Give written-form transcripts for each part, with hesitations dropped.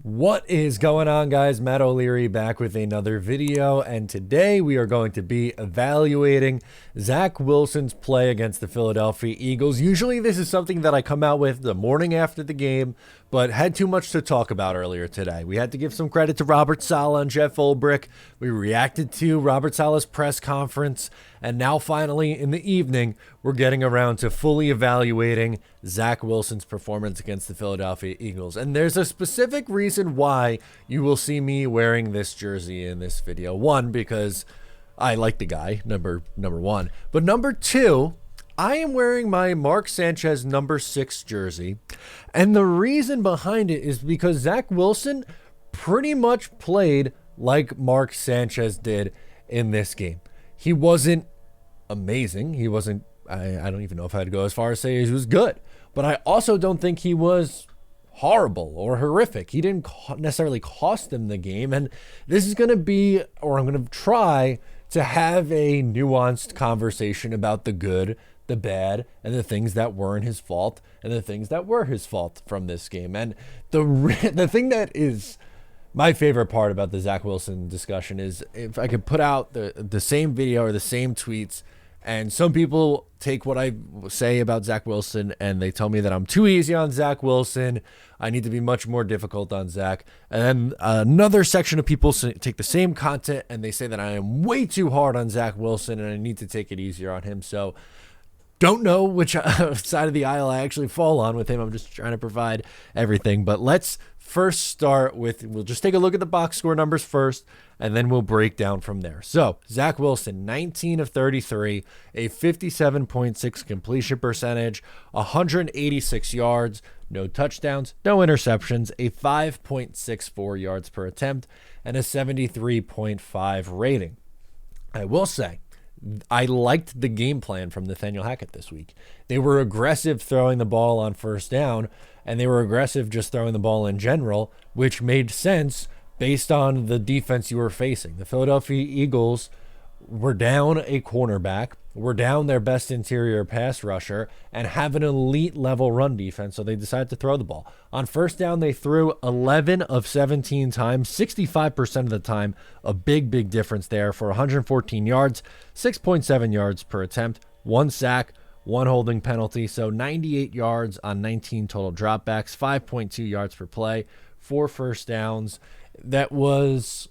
What is going on, guys? Matt O'Leary back with another video, and today we are going to be evaluating Zach Wilson's play against the Philadelphia Eagles. Usually this is something that I come out with the morning after the game, but had too much to talk about earlier today. We had to give some credit to Robert Saleh and Jeff Ulbrich. We reacted to Robert Saleh's press conference, and now finally in the evening, we're getting around to fully evaluating Zach Wilson's performance against the Philadelphia Eagles. And there's a specific reason why you will see me wearing this jersey in this video. One, because I like the guy, number one. But number two, I am wearing my Mark Sanchez number 6 jersey. And the reason behind it is because Zach Wilson pretty much played like Mark Sanchez did in this game. He wasn't amazing. He wasn't, I don't even know if I'd go as far as say he was good. But I also don't think he was horrible or horrific. He didn't necessarily cost them the game. And this is going to be, or I'm going to try to have a nuanced conversation about the good, the bad, and the things that weren't his fault and the things that were his fault from this game. And the thing that is my favorite part about the Zach Wilson discussion is if I could put out the same video or the same tweets, and some people take what I say about Zach Wilson and they tell me that I'm too easy on Zach Wilson. I need to be much more difficult on Zach. And then another section of people take the same content and they say that I am way too hard on Zach Wilson and I need to take it easier on him. So don't know which side of the aisle I actually fall on with him. I'm just trying to provide everything. But let's first start with, we'll just take a look at the box score numbers first, and then we'll break down from there. So Zach Wilson, 19 of 33, a 57.6 completion percentage, 186 yards, no touchdowns, no interceptions, a 5.64 yards per attempt, and a 73.5 rating. I will say, I liked the game plan from Nathaniel Hackett this week. They were aggressive throwing the ball on first down, and they were aggressive just throwing the ball in general, which made sense based on the defense you were facing. The Philadelphia Eagles were down a cornerback, were down their best interior pass rusher, and have an elite level run defense, so they decided to throw the ball. On first down, they threw 11 of 17 times, 65% of the time, a big difference there for 114 yards, 6.7 yards per attempt, 1 sack, 1 holding penalty, so 98 yards on 19 total dropbacks, 5.2 yards per play, 4 first downs. That was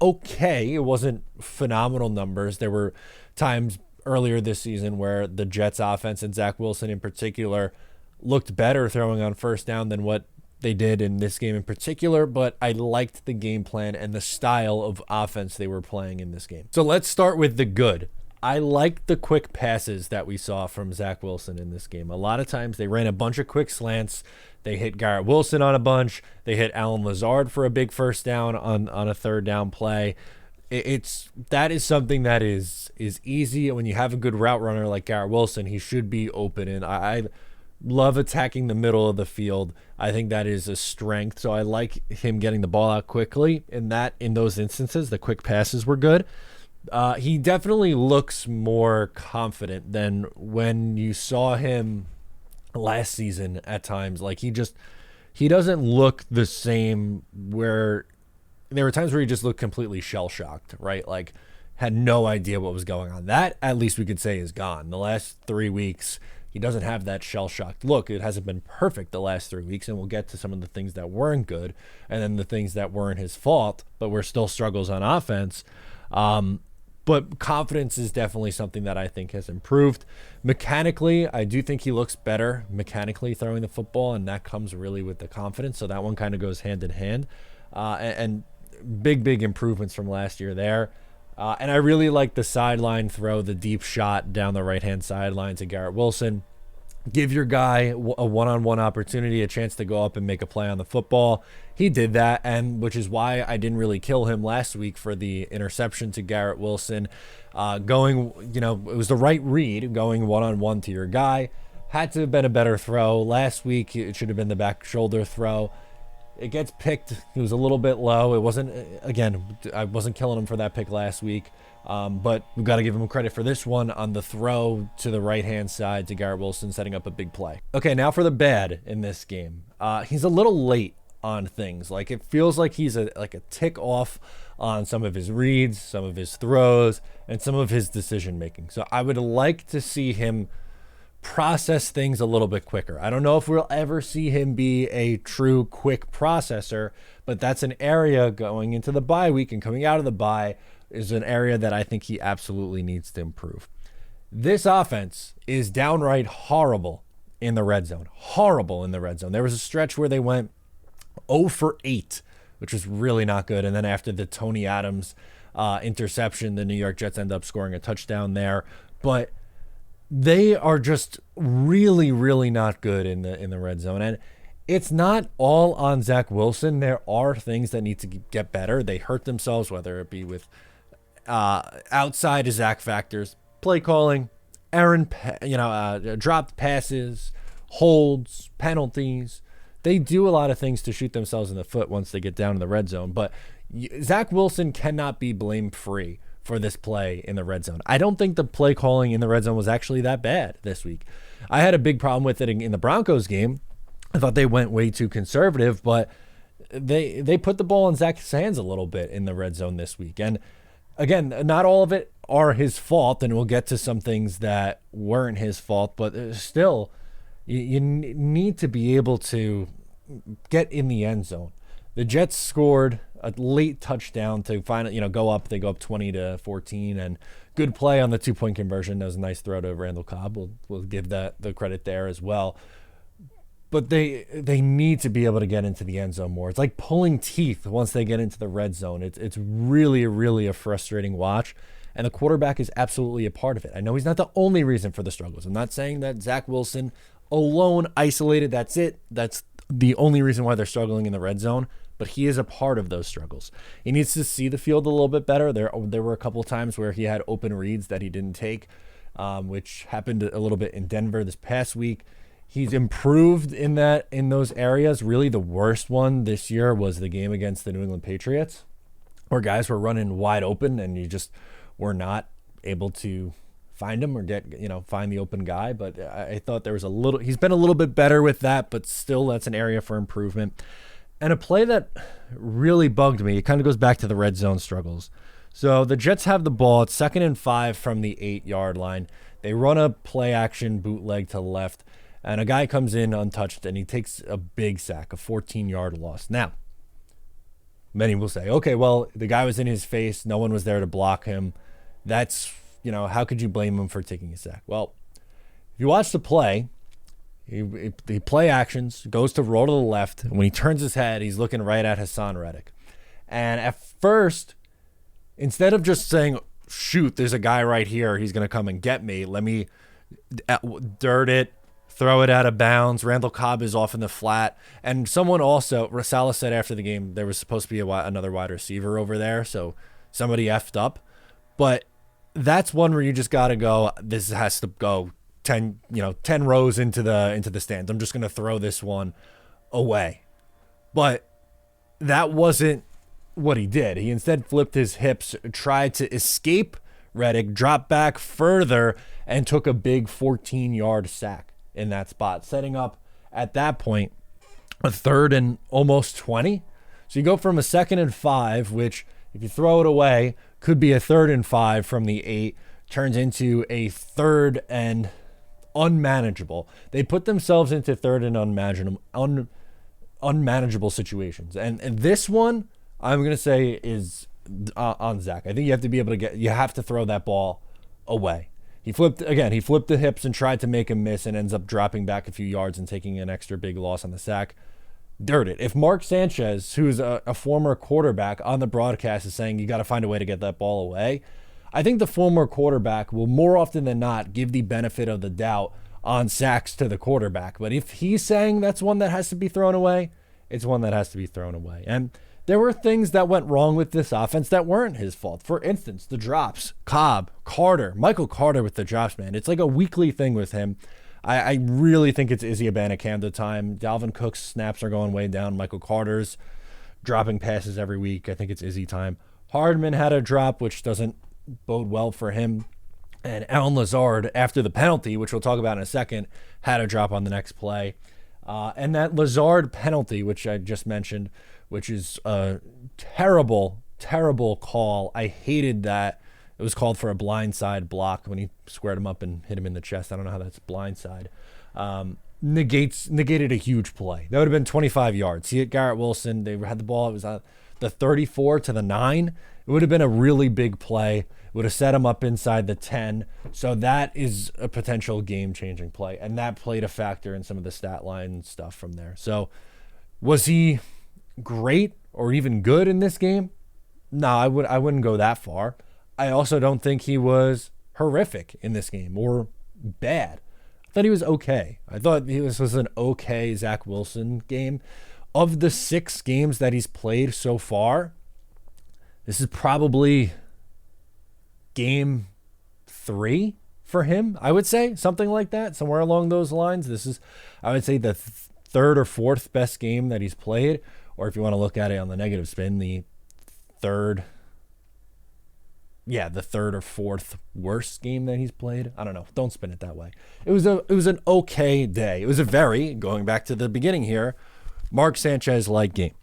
okay. It wasn't phenomenal numbers. There were times earlier this season where the Jets offense and Zach Wilson in particular looked better throwing on first down than what they did in this game in particular, but I liked the game plan and the style of offense they were playing in this game. So let's start with the good. I liked the quick passes that we saw from Zach Wilson in this game. A lot of times they ran a bunch of quick slants. They hit Garrett Wilson on a bunch. They hit Allen Lazard for a big first down on a third down play. That is something that is easy. When you have a good route runner like Garrett Wilson, he should be open. And I love attacking the middle of the field. I think that is a strength. So I like him getting the ball out quickly. In those instances, the quick passes were good. He definitely looks more confident than when you saw him last season at times. Like he doesn't look the same, where there were times where he just looked completely shell-shocked, right? Like had no idea what was going on. That at least we could say is gone. The last 3 weeks, he doesn't have that shell-shocked look. It hasn't been perfect the last 3 weeks, and we'll get to some of the things that weren't good and then the things that weren't his fault, but were still struggles on offense. But confidence is definitely something that I think has improved. Mechanically, I do think he looks better mechanically throwing the football, and that comes really with the confidence. So that one kind of goes hand in hand. And big improvements from last year there. And I really like the sideline throw, the deep shot down the right-hand sideline to Garrett Wilson. Give your guy a one-on-one opportunity, a chance to go up and make a play on the football. He did that, and which is why I didn't really kill him last week for the interception to Garrett Wilson. It was the right read, going one-on-one to your guy. Had to have been a better throw. Last week, it should have been the back shoulder throw. It gets picked. It was a little bit low. It wasn't, again, I wasn't killing him for that pick last week. But we've got to give him credit for this one on the throw to the right-hand side to Garrett Wilson, setting up a big play. Okay, now for the bad in this game. He's a little late on things. Like, it feels like he's a tick off on some of his reads, some of his throws, and some of his decision making. So I would like to see him process things a little bit quicker. I don't know if we'll ever see him be a true quick processor, but that's an area going into the bye week and coming out of the bye is an area that I think he absolutely needs to improve. This offense is downright horrible in the red zone. Horrible in the red zone. There was a stretch where they went 0 for 8, which was really not good. And then after the Tony Adams interception, the New York Jets end up scoring a touchdown there. But they are just really, really not good in the red zone. And it's not all on Zach Wilson. There are things that need to get better. They hurt themselves, whether it be with outside of Zach factors, play calling, dropped passes, holds, penalties. They do a lot of things to shoot themselves in the foot once they get down in the red zone. But Zach Wilson cannot be blame free for this play in the red zone. I don't think the play calling in the red zone was actually that bad this week. I had a big problem with it in the Broncos game. I thought they went way too conservative, but they put the ball in Zach's hands a little bit in the red zone this week. And again, not all of it are his fault, and we'll get to some things that weren't his fault, but still, you need to be able to get in the end zone. The Jets scored a late touchdown to finally, go up. They go up 20-14, and good play on the 2-point conversion. That was a nice throw to Randall Cobb. We'll give that the credit there as well. But they need to be able to get into the end zone more. It's like pulling teeth once they get into the red zone. It's really, really a frustrating watch, and the quarterback is absolutely a part of it. I know he's not the only reason for the struggles. I'm not saying that Zach Wilson alone, isolated, that's it. That's the only reason why they're struggling in the red zone. But he is a part of those struggles. He needs to see the field a little bit better. There were a couple of times where he had open reads that he didn't take, which happened a little bit in Denver this past week. He's improved in those areas. Really, the worst one this year was the game against the New England Patriots, where guys were running wide open and you just were not able to find him or find the open guy. But I thought there was he's been a little bit better with that, but still that's an area for improvement. And a play that really bugged me, it kind of goes back to the red zone struggles. So the Jets have the ball. It's 2nd and 5 from the 8-yard line. They run a play action bootleg to the left, and a guy comes in untouched, and he takes a big sack, a 14-yard loss. Now, many will say, okay, well, the guy was in his face. No one was there to block him. That's, how could you blame him for taking a sack? Well, if you watch the play, the play actions, goes to roll to the left. And when he turns his head, he's looking right at Hassan Reddick. And at first, instead of just saying, shoot, there's a guy right here, he's going to come and get me, let me dirt it, throw it out of bounds. Randall Cobb is off in the flat. And someone also, Rosales said after the game, there was supposed to be another wide receiver over there, so somebody effed up. But that's one where you just got to go, this has to go 10 rows into the stands. I'm just going to throw this one away. But that wasn't what he did. He instead flipped his hips, tried to escape Reddick, dropped back further, and took a big 14-yard sack in that spot, setting up at that point a 3rd and almost 20. So you go from a 2nd and 5, which if you throw it away could be a 3rd and 5 from the 8, turns into a 3rd and unmanageable. They put themselves into 3rd and unmanageable situations. And this one, I'm going to say, is on Zach. I think you have to be able to you have to throw that ball away. He flipped the hips and tried to make him miss and ends up dropping back a few yards and taking an extra big loss on the sack. Dirt it. If Mark Sanchez, who's a former quarterback on the broadcast, is saying you got to find a way to get that ball away, I think the former quarterback will more often than not give the benefit of the doubt on sacks to the quarterback. But if he's saying that's one that has to be thrown away, it's one that has to be thrown away. And there were things that went wrong with this offense that weren't his fault. For instance, the drops. Cobb, Carter, Michael Carter with the drops, man. It's like a weekly thing with him. I really think it's Izzy Abanikanda time. Dalvin Cook's snaps are going way down. Michael Carter's dropping passes every week. I think it's Izzy time. Hardman had a drop, which doesn't bode well for him. And Allen Lazard, after the penalty, which we'll talk about in a second, had a drop on the next play. And that Lazard penalty, which I just mentioned, which is a terrible, terrible call. I hated that. It was called for a blindside block when he squared him up and hit him in the chest. I don't know how that's blindside. Negated a huge play. That would have been 25 yards. He hit Garrett Wilson. They had the ball. It was the 34 to the 9. It would have been a really big play. It would have set him up inside the 10. So that is a potential game-changing play. And that played a factor in some of the stat line stuff from there. So was he great or even good in this game? No, I wouldn't go that far. I also don't think he was horrific in this game or bad. I thought he was okay. I thought this was an okay Zach Wilson game. Of the 6 games that he's played so far, this is probably game 3 for him, I would say. Something like that, somewhere along those lines. This is, I would say, the third or fourth best game that he's played. Or if you want to look at it on the negative spin, the third or fourth worst game that he's played. I don't know. Don't spin it that way. It was an okay day. It was a very, going back to the beginning here, Mark Sanchez-like game.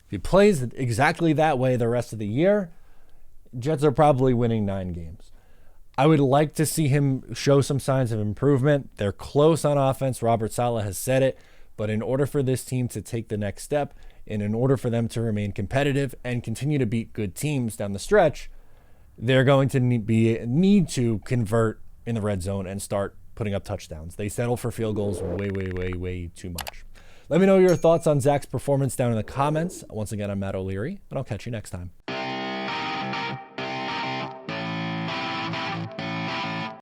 If he plays exactly that way the rest of the year, Jets are probably winning 9 games. I would like to see him show some signs of improvement. They're close on offense. Robert Saleh has said it. But in order for this team to take the next step, and in order for them to remain competitive and continue to beat good teams down the stretch, they're going to need to convert in the red zone and start putting up touchdowns. They settle for field goals way too much. Let me know your thoughts on Zach's performance down in the comments. Once again, I'm Matt O'Leary, and I'll catch you next time.